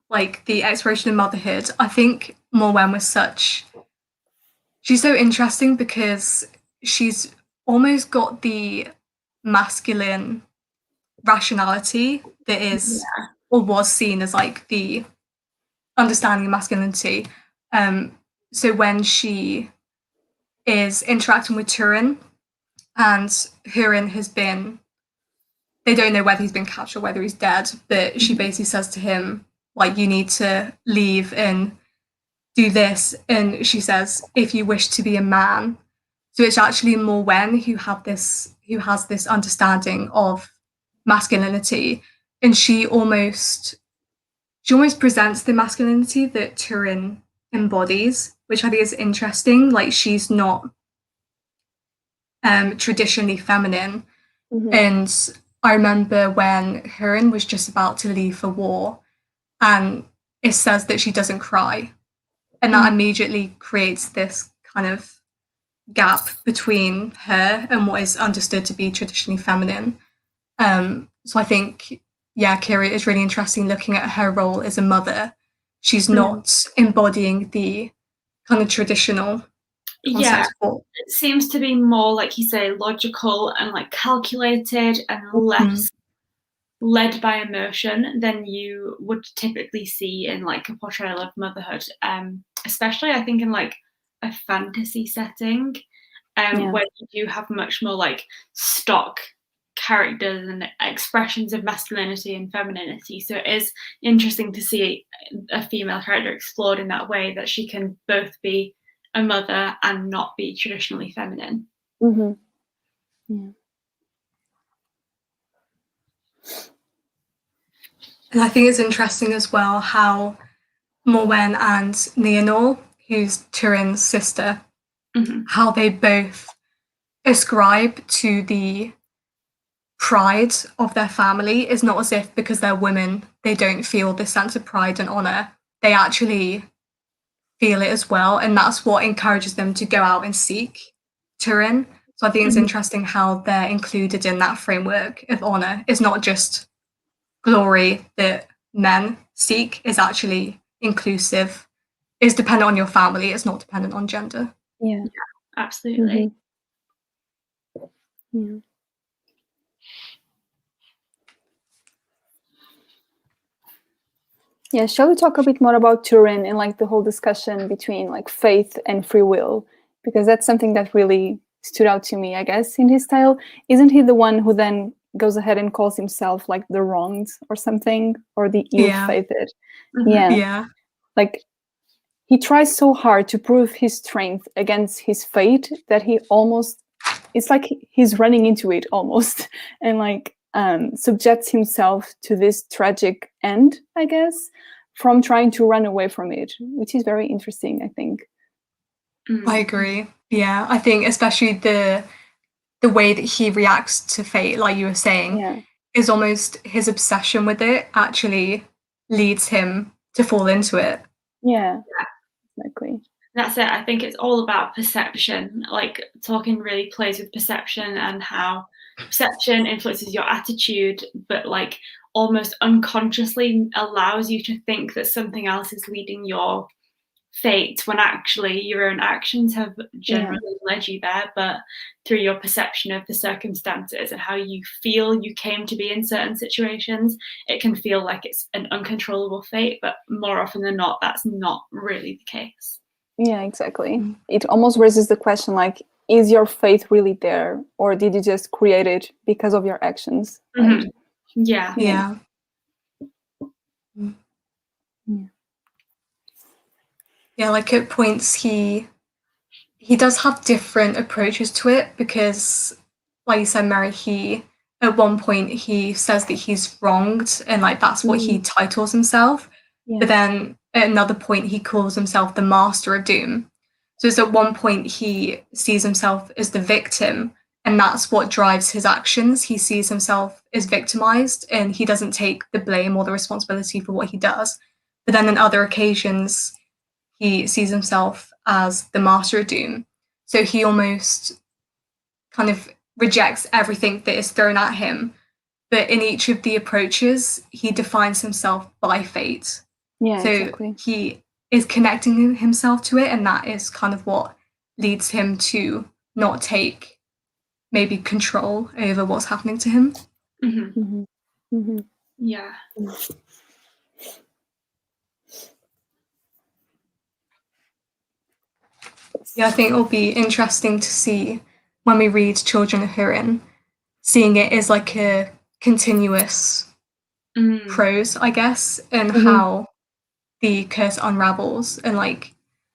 like the exploration of motherhood. I think Morwen was she's so interesting because she's almost got the masculine rationality that is or was seen as like the understanding of masculinity. So when she is interacting with Turin, and Hurin has been, they don't know whether he's been captured or whether he's dead, but she basically says to him, like, you need to leave and do this. And she says, if you wish to be a man. So it's actually Morwen who has this understanding of masculinity, and she almost presents the masculinity that Turin embodies, which I think is interesting. Like, she's not traditionally feminine. And I remember when Hurin was just about to leave for war, and it says that she doesn't cry, and that immediately creates this kind of gap between her and what is understood to be traditionally feminine. So I think, yeah, Kira is really interesting looking at her role as a mother. She's not embodying the kind of traditional concept. It seems to be more, like you say, logical and like calculated and less led by emotion than you would typically see in like a portrayal of motherhood. Especially I think in like a fantasy setting, where you do have much more like stock characters and expressions of masculinity and femininity. So it is interesting to see a female character explored in that way, that she can both be a mother and not be traditionally feminine. And I think it's interesting as well how Morwen and Nienor, who's Turin's sister, how they both ascribe to the pride of their family. Is not as if because they're women they don't feel this sense of pride and honor. They actually feel it as well, and that's what encourages them to go out and seek Turin. So I think it's interesting how they're included in that framework of honor. It's not just glory that men seek, is actually inclusive, is dependent on your family, it's not dependent on gender. Yeah, absolutely. Yeah, shall we talk a bit more about Turin and like the whole discussion between like faith and free will? Because that's something that really stood out to me, I guess, in his style. Isn't he the one who then goes ahead and calls himself like the wronged or something, or the ill-fated? Yeah. Like, he tries so hard to prove his strength against his fate that he almost, it's like he's running into it almost, and like subjects himself to this tragic end, I guess, from trying to run away from it, which is very interesting, I think. I agree. Yeah, I think especially the way that he reacts to fate, like you were saying, is almost his obsession with it actually leads him to fall into it. Yeah, exactly. That's it. I think it's all about perception. Like, Tolkien really plays with perception and how perception influences your attitude, but like almost unconsciously allows you to think that something else is leading your fate, when actually your own actions have generally led you there, but through your perception of the circumstances and how you feel you came to be in certain situations, it can feel like it's an uncontrollable fate, but more often than not, that's not really the case. Yeah, exactly. It almost raises the question, like, is your faith really there, or did you just create it because of your actions? Mhm. Like, Yeah. Yeah. Yeah, like at points he does have different approaches to it, because like you said, Mary, he at one point he says that he's wronged, and like that's what he titles himself. Yeah. But then at another point he calls himself the Master of Doom. So it's at one point he sees himself as the victim, and that's what drives his actions. He sees himself as victimized, and he doesn't take the blame or the responsibility for what he does. But then on other occasions he sees himself as the Master of Doom. So he almost kind of rejects everything that is thrown at him. But in each of the approaches, he defines himself by fate. Yeah, So exactly. he is connecting himself to it, and that is kind of what leads him to not take maybe control over what's happening to him. Yeah. Yeah, I think it'll be interesting to see when we read Children of Hurin, seeing it as like a continuous prose, I guess, and how the curse unravels, and like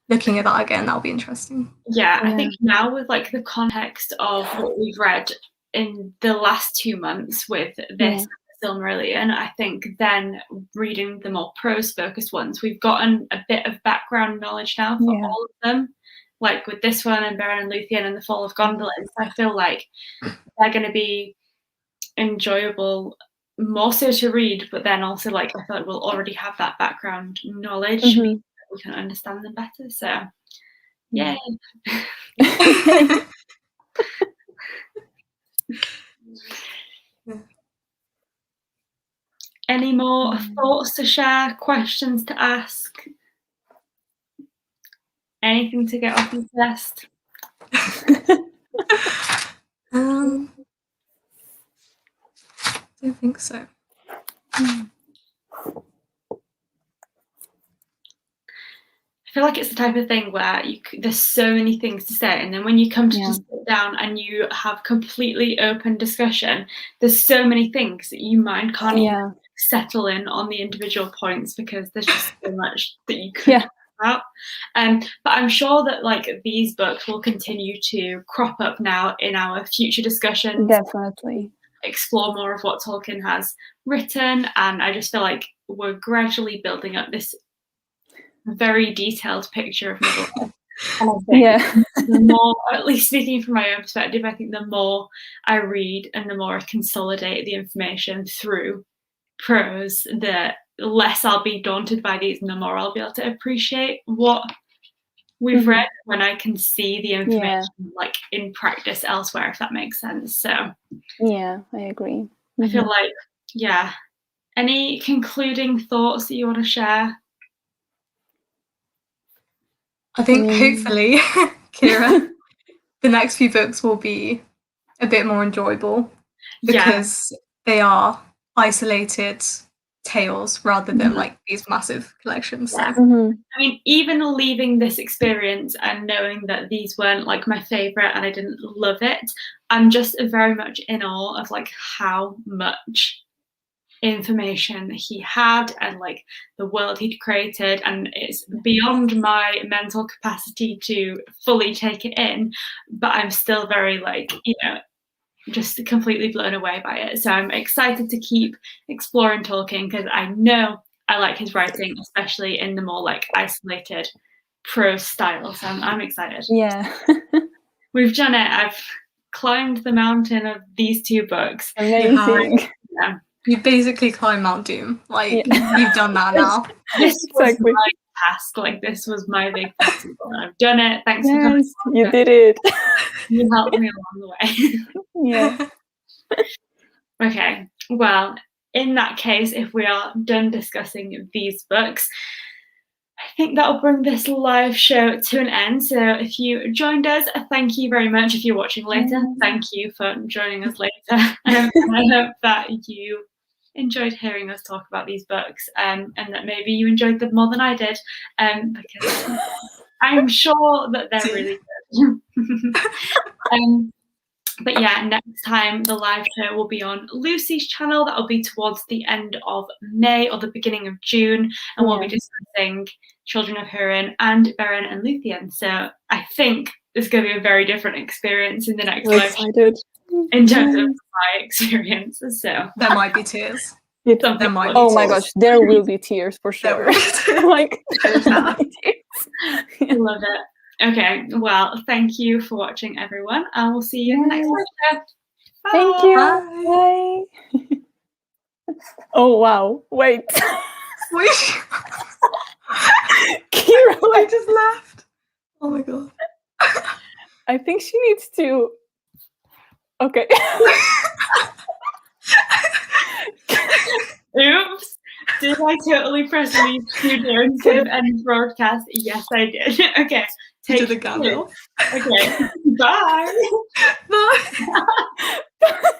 looking at that again, that'll be interesting. Yeah, I think now with like the context of what we've read in the last 2 months with this Silmarillion, I think then reading the more prose-focused ones, we've gotten a bit of background knowledge now for all of them. Like with this one and Beren and Luthien and the Fall of Gondolin, I feel like they're going to be enjoyable, more so to read, but then also like I feel like we'll already have that background knowledge, we can understand them better. So yay. Any more thoughts to share, questions to ask, anything to get off your chest? I don't think so. I feel like it's the type of thing where there's so many things to say, and then when you come to just sit down and you have completely open discussion, there's so many things that your mind can't even settle in on the individual points, because there's just so much that you could talk about. But I'm sure that like these books will continue to crop up now in our future discussions. Definitely. Explore more of what Tolkien has written, and I just feel like we're gradually building up this very detailed picture of Middle-earth. And I think the more, at least speaking from my own perspective, I think the more I read and the more I consolidate the information through prose, the less I'll be daunted by these and the more I'll be able to appreciate what we've read when I can see the information like in practice elsewhere, if that makes sense. So yeah, I agree. I feel like, any concluding thoughts that you want to share? I think hopefully, Kira, the next few books will be a bit more enjoyable, because they are isolated tales rather than like these massive collections. So. I mean, even leaving this experience and knowing that these weren't like my favorite and I didn't love it, I'm just very much in awe of like how much information he had and like the world he'd created, and it's beyond my mental capacity to fully take it in, but I'm still very like, just completely blown away by it. So I'm excited to keep exploring Tolkien, because I know I like his writing, especially in the more like isolated prose style. So I'm excited. Yeah. We've done it. I've climbed the mountain of these 2 books. Amazing. You basically climbed Mount Doom. Like you've done that now. This was my task. Like this was my big task. I've done it. Thanks for coming. You did it. You helped me along the way. Yeah. Okay. Well, in that case, if we are done discussing these books, I think that'll bring this live show to an end. So if you joined us, thank you very much. If you're watching later, thank you for joining us later. And I hope that you enjoyed hearing us talk about these books, and that maybe you enjoyed them more than I did, because I'm sure that they're really good. But yeah, next time the live show will be on Lucy's channel. That'll be towards the end of May or the beginning of June, and we'll be discussing Children of Hurin and Beren and Luthien. So I think it's going to be a very different experience in the next live show in terms of my experience. So there might be tears. There might be tears. My gosh, there will be tears for sure. Like, I love it. Okay, well, thank you for watching, everyone, and we'll see you in the next live show. Thank you. Bye. Oh, wow. Wait. Kira, I just laughed. Oh my god. I think she needs to... Okay. Oops. Did I totally press leave studio instead of end broadcast? Yes, I did. Okay. Take the candle. Okay. Bye. Bye.